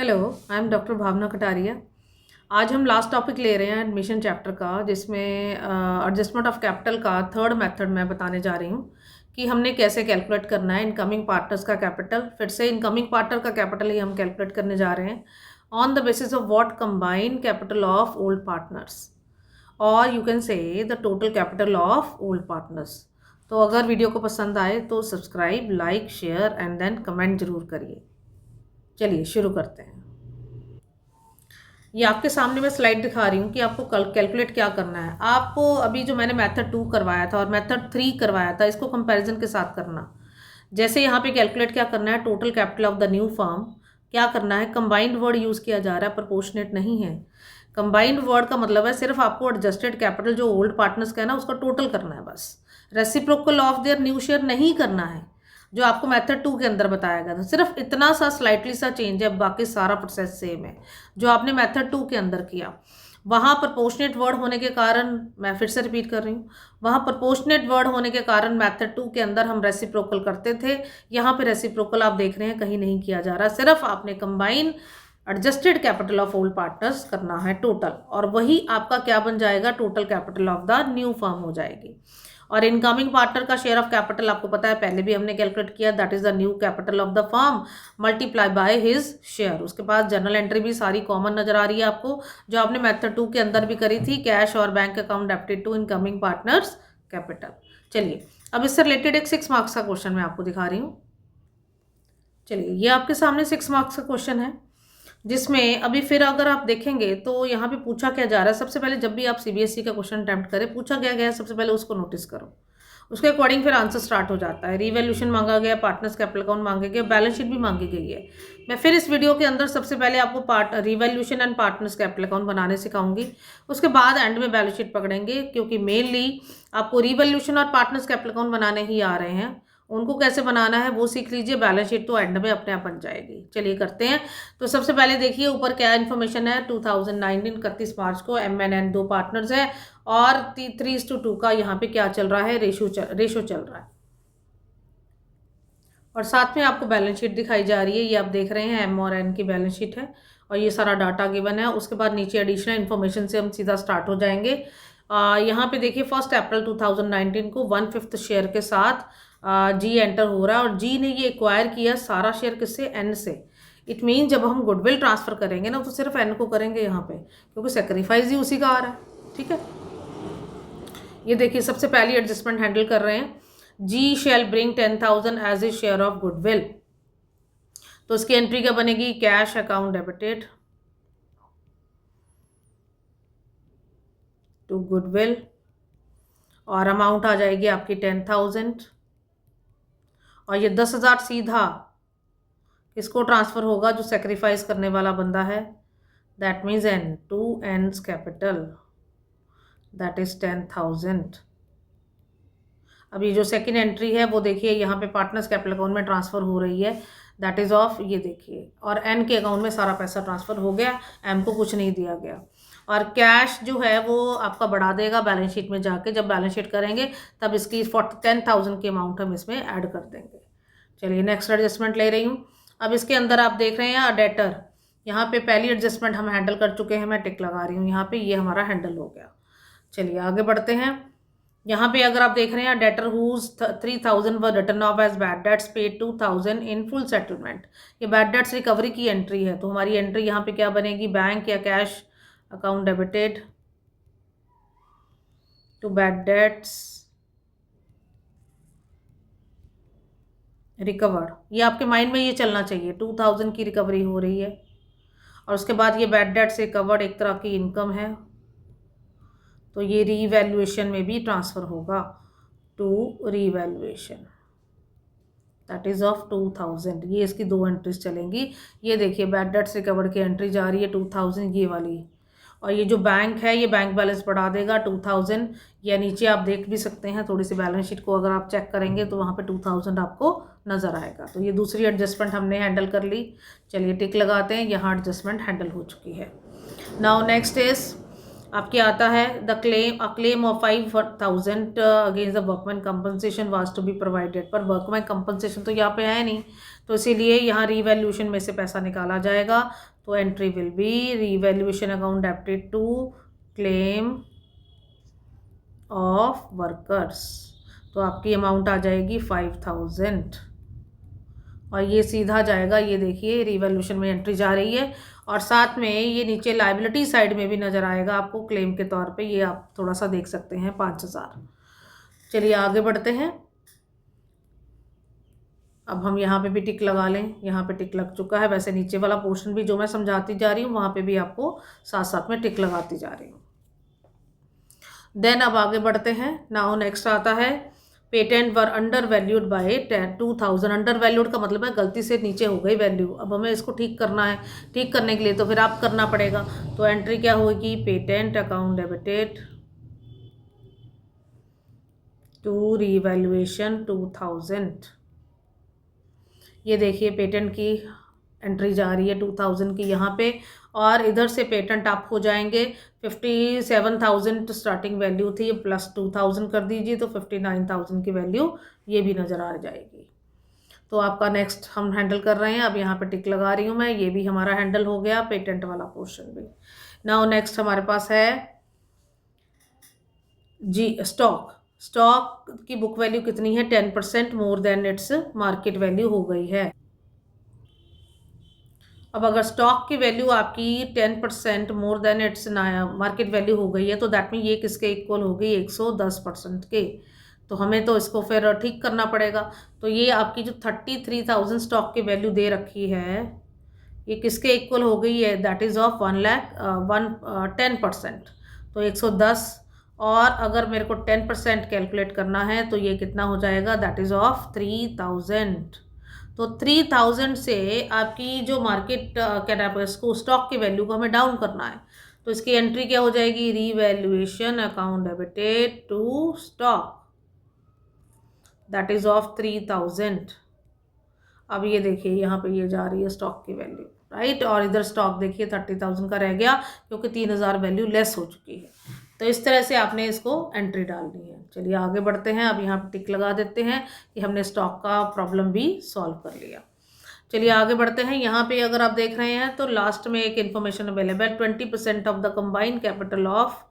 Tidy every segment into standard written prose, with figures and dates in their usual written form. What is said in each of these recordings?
Hello, I am doctor भावना कटारिया। आज हम last topic ले रहे हैं एडमिशन चैप्टर का, जिसमें एडजस्टमेंट ऑफ कैपिटल का थर्ड मेथड मैं बताने जा रही हूँ कि हमने कैसे कैलकुलेट करना है इनकमिंग पार्टनर्स का कैपिटल। फिर से इनकमिंग पार्टनर का कैपिटल ही हम कैलकुलेट करने जा रहे हैं on the basis of what combined capital of old partners, और you can say the total capital of old partners. तो अगर वीडियो को पसंद आए तो subscribe, like, share and then comment जरूर करिए। चलिए शुरू करते हैं। ये आपके सामने मैं स्लाइड दिखा रही हूँ कि आपको कल कैलकुलेट क्या करना है। आपको अभी जो मैंने मेथड 2 करवाया था और मेथड 3 करवाया था, इसको कंपैरिजन के साथ करना। जैसे यहाँ पे कैलकुलेट क्या करना है, total capital of the new firm क्या करना है। कंबाइंड वर्ड यूज़ किया जा रहा है, प्रोपोर्शनेट नहीं है। कंबाइंड वर्ड का मतलब है सिर्फ आपको एडजस्टेड कैपिटल जो ओल्ड पार्टनर्स का है ना, उसका टोटल करना है बस। Reciprocal of their new share नहीं करना है, जो आपको मेथड 2 के अंदर बताया गया था। सिर्फ इतना सा स्लाइटली सा चेंज है, बाकी सारा प्रोसेस सेम है जो आपने मेथड 2 के अंदर किया। वहाँ प्रोपोर्शनेट वर्ड होने के कारण, मैं फिर से रिपीट कर रही हूँ, वहाँ प्रोपोर्शनेट वर्ड होने के कारण मेथड 2 के अंदर हम रेसिप्रोकल करते थे। यहाँ पे रेसिप्रोकल आप देख रहे हैं कहीं नहीं किया जा रहा, सिर्फ आपने combine adjusted capital of old partners करना है टोटल, और वही आपका क्या बन जाएगा, total capital of the new firm हो जाएगी। और इनकमिंग पार्टनर का शेयर ऑफ कैपिटल आपको पता है, पहले भी हमने कैलकुलेट किया, that is the new capital of the firm multiply by his share. उसके बाद जनरल एंट्री भी सारी कॉमन नजर आ रही है आपको, जो आपने मेथड 2 के अंदर भी करी थी, कैश और bank account debited to incoming partners capital. चलिए अब इससे रिलेटेड एक 6 मार्क्स का क्वेश्चन मैं आपको दिखा रही हूँ। चलिए ये आपके सामने 6 मार्क्स का क्वेश्चन है, जिसमें अभी फिर अगर आप देखेंगे तो यहाँ पे पूछा क्या जा रहा है। सबसे पहले जब भी आप सीबीएसई का क्वेश्चन अटेम्प्ट करें, पूछा क्या गया है सबसे पहले उसको नोटिस करो, उसके अकॉर्डिंग फिर आंसर स्टार्ट हो जाता है। रिवैल्यूएशन मांगा गया, पार्टनर्स कैपिटल अकाउंट मांगे गए, बैलेंस शीट भी मांगी गई है। मैं फिर इस वीडियो के अंदर सबसे पहले आपको revaluation and partners capital account बनाने सिखाऊंगी, उसके बाद एंड में बैलेंस शीट पकड़ेंगे, क्योंकि मेनली आपको रिवैल्यूएशन और पार्टनर्स कैपिटल अकाउंट बनाने ही आ रहे हैं। उनको कैसे बनाना है वो सीख लीजिए, बैलेंस शीट तो एंड में अपने आप बन जाएगी। चलिए करते हैं। तो सबसे पहले देखिए ऊपर क्या इन्फॉर्मेशन है। 2019 31 मार्च को MNN 2 पार्टनर्स है और 3:2 का यहाँ पे क्या चल रहा है, रेशो चल रहा है। और साथ में आपको बैलेंस शीट दिखाई जा रही है, ये आप देख रहे हैं M और N की बैलेंस शीट है, और ये सारा डाटा गिवन है। उसके बाद नीचे एडिशनल इन्फॉर्मेशन से हम सीधा स्टार्ट हो जाएंगे। यहाँ पे देखिए 1 अप्रैल 2019 को 1/5 शेयर के साथ जी एंटर हो रहा है, और जी ने ये एक्वायर किया सारा शेयर किससे, एन से। इट मीन जब हम गुडविल ट्रांसफर करेंगे ना, तो सिर्फ एन को करेंगे यहाँ पे, क्योंकि सेक्रीफाइस ही उसी का आ रहा है। ठीक है, ये देखिए सबसे पहली एडजस्टमेंट हैंडल कर रहे हैं। G shall bring 10,000 as a share of goodwill, तो उसकी एंट्री क्या बनेगी, cash account debited to goodwill, और अमाउंट आ जाएगी आपकी 10,000, और ये 10,000 सीधा किसको ट्रांसफर होगा, जो सेक्रीफाइस करने वाला बंदा है, that means N to N's capital, that is 10,000। अब ये जो सेकंड एंट्री है वो देखिए यहाँ पे पार्टनर्स कैपिटल अकाउंट में ट्रांसफर हो रही है, दैट इज ऑफ, ये देखिए, और एन के अकाउंट में सारा पैसा ट्रांसफर हो गया, एम को कुछ नहीं दिया गया। और कैश जो है वो आपका बढ़ा देगा बैलेंस शीट में जाके, जब बैलेंस शीट करेंगे तब इसकी 10,000 की अमाउंट हम इसमें ऐड कर देंगे। चलिए नेक्स्ट एडजस्टमेंट ले रही हूँ। अब इसके अंदर आप देख रहे हैं डेटर, यहाँ पे पहली एडजस्टमेंट हम हैंडल कर चुके हैं, मैं टिक लगा रही हूँ यहाँ पे, ये हमारा हैंडल हो गया। चलिए आगे बढ़ते हैं। यहाँ पे अगर आप देख रहे हैं debtor whose 3,000 were return off as bad debts paid 2,000 in full settlement, ये बैड डेट्स रिकवरी की एंट्री है। तो हमारी एंट्री यहाँ पे क्या बनेगी, बैंक या cash account debited to bad debts recovered. ये आपके माइंड में ये चलना चाहिए, 2,000 की रिकवरी हो रही है, और उसके बाद ये बैड डेट्स रिकवर्ड एक तरह की इनकम है, तो ये रीवैल्यूएशन में भी ट्रांसफ़र होगा to revaluation, that is of 2,000। ये इसकी 2 एंट्रीज चलेंगी। ये देखिए बैड डेट्स रिकवर्ड की एंट्री जा रही है 2,000 ये वाली, और ये जो बैंक है ये बैंक बैलेंस बढ़ा देगा 2,000, या नीचे आप देख भी सकते हैं थोड़ी सी बैलेंस शीट को अगर आप चेक करेंगे तो वहाँ पे 2,000 आपको नज़र आएगा। तो ये दूसरी एडजस्टमेंट हमने हैंडल कर ली। चलिए टिक लगाते हैं, यहाँ एडजस्टमेंट हैंडल हो चुकी है। नाउ नेक्स्ट इज आपके आता है the claim of 5,000 against the workman compensation was to be provided, पर वर्कमैन कंपनसेशन तो यहाँ पे है नहीं, तो इसीलिए यहाँ रीवैल्यूएशन में से पैसा निकाला जाएगा। तो entry will be revaluation account debited to claim of workers, तो आपकी अमाउंट आ जाएगी 5,000 और ये सीधा जाएगा। ये देखिए रिवॉल्यूशन में एंट्री जा रही है और साथ में ये नीचे लाइबिलिटी साइड में भी नज़र आएगा आपको क्लेम के तौर पे, ये आप थोड़ा सा देख सकते हैं 5,000। चलिए आगे बढ़ते हैं। अब हम यहाँ पे भी टिक लगा लें, यहाँ पे टिक लग चुका है। वैसे नीचे वाला पोर्शन भी जो मैं समझाती जा रही हूँ वहाँ पे भी आपको साथ साथ में टिक लगाती जा रही हूँ। देन अब आगे बढ़ते हैं। नाउ नेक्स्ट आता है पेटेंट वर under valued bye 2,000। Under valued का मतलब है गलती से नीचे हो गई वैल्यू, अब हमें इसको ठीक करना है। ठीक करने के लिए तो फिर आप करना पड़ेगा, तो एंट्री क्या होगी, patent account debited to revaluation 2,000। ये देखिए पेटेंट की एंट्री जा रही है 2,000 की यहाँ पे, और इधर से पेटेंट आप हो जाएंगे 57,000 स्टार्टिंग वैल्यू थी, प्लस 2,000 कर दीजिए तो 59,000 की वैल्यू ये भी नज़र आ जाएगी। तो आपका नेक्स्ट हम हैंडल कर रहे हैं। अब यहाँ पे टिक लगा रही हूँ मैं, ये भी हमारा हैंडल हो गया, पेटेंट वाला पोर्शन भी। नाउ नेक्स्ट हमारे पास है जी स्टॉक की बुक वैल्यू कितनी है, 10% more than its market value हो गई है। अब अगर स्टॉक की वैल्यू आपकी 10% more than its market value हो गई है तो दैट मीन ये किसके इक्वल हो गई, 110% के। तो हमें तो इसको फिर ठीक करना पड़ेगा। तो ये आपकी जो 33,000 स्टॉक की वैल्यू दे रखी है ये किसके इक्वल हो गई है, दैट इज़ ऑफ 10%। तो 110, और अगर मेरे को 10% कैलकुलेट करना है तो ये कितना हो जाएगा, दैट इज़ ऑफ 3,000। तो 3,000 से आपकी जो मार्केट क्या नाम है इसको स्टॉक की वैल्यू को हमें डाउन करना है, तो इसकी एंट्री क्या हो जाएगी, revaluation account debited to stock that is of 3,000। अब ये देखिए यहाँ पे ये जा रही है स्टॉक की वैल्यू, राइट, और इधर स्टॉक देखिए 30,000 का रह गया क्योंकि 3,000 वैल्यू लेस हो चुकी है। तो इस तरह से आपने इसको एंट्री डालनी है। चलिए आगे बढ़ते हैं। अब यहाँ पे टिक लगा देते हैं कि हमने स्टॉक का प्रॉब्लम भी सॉल्व कर लिया। चलिए आगे बढ़ते हैं। यहाँ पे अगर आप देख रहे हैं तो लास्ट में एक information available, 20% of the combined capital of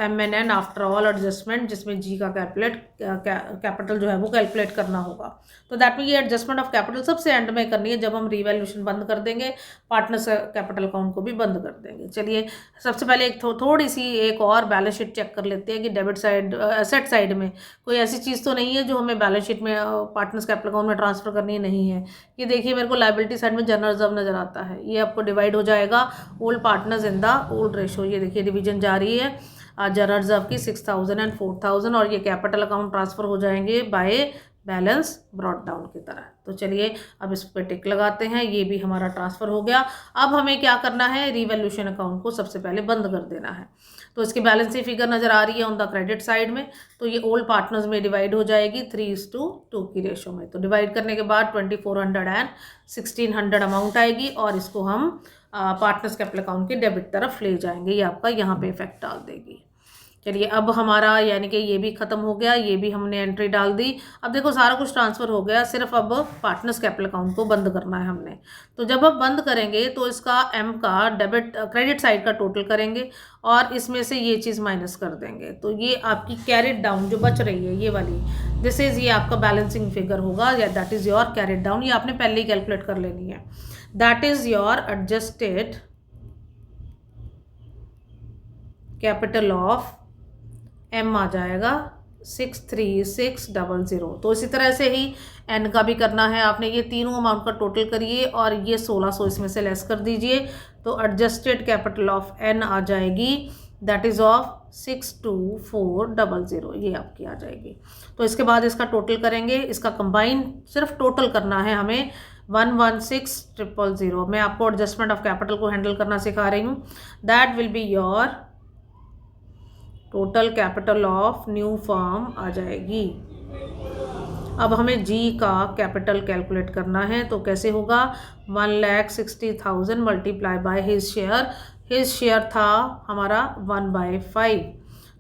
MNN after all adjustment, जिसमें जी का कैपिटल जो है वो कैलकुलेट करना होगा। तो दैट मीन ये एडजस्टमेंट ऑफ कैपिटल सबसे एंड में करनी है, जब हम रीवैल्यूएशन बंद कर देंगे, पार्टनर्स कैपिटल अकाउंट को भी बंद कर देंगे। चलिए सबसे पहले एक थोड़ी सी एक और बैलेंस शीट चेक कर लेते हैं कि डेबिट साइड एसेट साइड में कोई ऐसी चीज़ तो नहीं है जो हमें बैलेंस शीट में पार्टनर्स कैपिटल अकाउंट में ट्रांसफर करनी नहीं है। ये देखिए मेरे को लाइबिलिटी साइड में जनरल रिजर्व नजर आता है, ये आपको डिवाइड हो जाएगा old partners in the old ratio. ये देखिए डिवीजन जा रही है जनरल रिजर्व की 6,000 एंड 4,000, और ये कैपिटल अकाउंट ट्रांसफर हो जाएंगे बाय बैलेंस ब्रॉट डाउन की तरह। तो चलिए अब इस पर टिक लगाते हैं, ये भी हमारा ट्रांसफर हो गया। अब हमें क्या करना है, रीवैल्यूएशन अकाउंट को सबसे पहले बंद कर देना है। तो इसकी बैलेंस शीट फिगर नजर आ रही है ऑन द क्रेडिट साइड में, तो ये ओल्ड पार्टनर्स में डिवाइड हो जाएगी 3:2 की रेशो में। तो डिवाइड करने के बाद 2,400 एंड 1,600 अमाउंट आएगी, और इसको हम पार्टनर्स कैपिटल अकाउंट की डेबिट तरफ ले जाएंगे। ये आपका यहाँ पे इफेक्ट डाल देगी। चलिए अब हमारा यानी कि ये भी ख़त्म हो गया, ये भी हमने एंट्री डाल दी। अब देखो सारा कुछ ट्रांसफ़र हो गया, सिर्फ अब पार्टनर्स कैपिटल अकाउंट को बंद करना है हमने। तो जब अब बंद करेंगे तो इसका एम का डेबिट क्रेडिट साइड का टोटल करेंगे और इसमें से ये चीज़ माइनस कर देंगे। तो ये आपकी कैरिड डाउन जो बच रही है ये वाली, दिस इज़ ये आपका बैलेंसिंग फिगर होगा, या that is your carried down. ये आपने पहले ही कैलकुलेट कर लेनी है। That is your adjusted capital of M आ जाएगा 63600। तो इसी तरह से ही एन का भी करना है आपने। ये तीनों अमाउंट का टोटल करिए और ये 1,600 इसमें से लेस कर दीजिए, तो एडजस्टेड कैपिटल ऑफ एन आ जाएगी दैट इज़ ऑफ 62400, ये आपकी आ जाएगी। तो इसके बाद इसका टोटल करेंगे, इसका कंबाइन सिर्फ टोटल करना है हमें 116,000। मैं आपको एडजस्टमेंट ऑफ कैपिटल को हैंडल करना सिखा रही हूँ। That will be your total capital of new firm आ जाएगी। अब हमें जी का कैपिटल कैलकुलेट करना है, तो कैसे होगा, 1,60,000 multiply by his share his share था हमारा 1/5,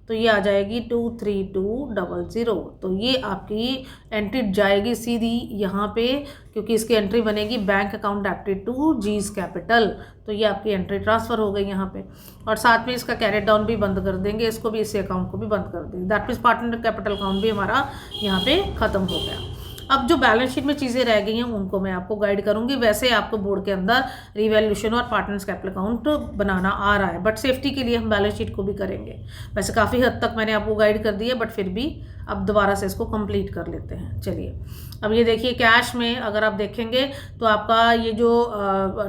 तो ये आ जाएगी 23200। तो ये आपकी एंट्री जाएगी सीधी यहाँ पे, क्योंकि इसकी एंट्री बनेगी bank account debited to G's capital. तो ये आपकी एंट्री ट्रांसफ़र हो गई यहाँ पे, और साथ में इसका कैरेट डाउन भी बंद कर देंगे, इसको भी, इसी अकाउंट को भी बंद कर देंगे। That means partner capital account भी हमारा यहाँ पे ख़त्म हो गया। अब जो बैलेंस शीट में चीज़ें रह गई हैं उनको मैं आपको गाइड करूंगी। वैसे आपको बोर्ड के अंदर रिवैल्यूएशन और पार्टनर्स कैपिटल अकाउंट बनाना आ रहा है, बट सेफ्टी के लिए हम बैलेंस शीट को भी करेंगे। वैसे काफ़ी हद तक मैंने आपको गाइड कर दी है, बट फिर भी अब दोबारा से इसको कंप्लीट कर लेते हैं। चलिए, अब ये देखिए कैश में अगर आप देखेंगे तो आपका ये जो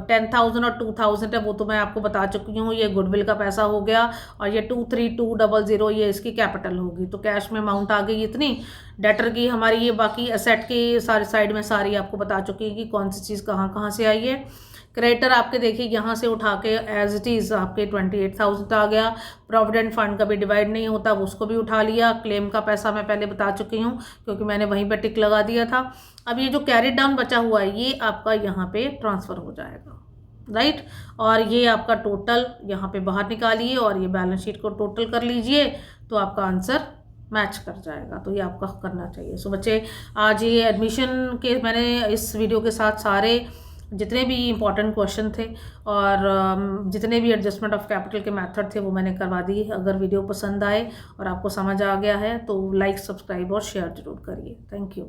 10,000 और 2,000 है वो तो मैं आपको बता चुकी हूँ, ये गुडविल का पैसा हो गया, और ये 23200 ये इसकी कैपिटल होगी। तो कैश में अमाउंट आ गई इतनी। डेटर की हमारी ये बाकी एसेट की सारी साइड में सारी आपको बता चुकी है कि कौन सी चीज़ कहाँ कहाँ से आई है। क्रेडिटर आपके देखिए यहाँ से उठा के एज इट इज़ आपके 28,000 आ गया। प्रोविडेंट फंड कभी डिवाइड नहीं होता, उसको भी उठा लिया। क्लेम का पैसा मैं पहले बता चुकी हूँ क्योंकि मैंने वहीं पर टिक लगा दिया था। अब ये जो कैरेट डाउन बचा हुआ है ये आपका यहाँ पे ट्रांसफ़र हो जाएगा, राइट। और ये आपका टोटल यहाँ पे बाहर निकालिए और ये बैलेंस शीट को टोटल कर लीजिए, तो आपका आंसर मैच कर जाएगा। तो ये आपका करना चाहिए। सो बच्चे, आज ये एडमिशन के मैंने इस वीडियो के साथ सारे जितने भी इंपॉर्टेंट क्वेश्चन थे और जितने भी एडजस्टमेंट ऑफ कैपिटल के मेथड थे वो मैंने करवा दिए। अगर वीडियो पसंद आए और आपको समझ आ गया है तो लाइक, सब्सक्राइब और शेयर जरूर करिए। Thank you.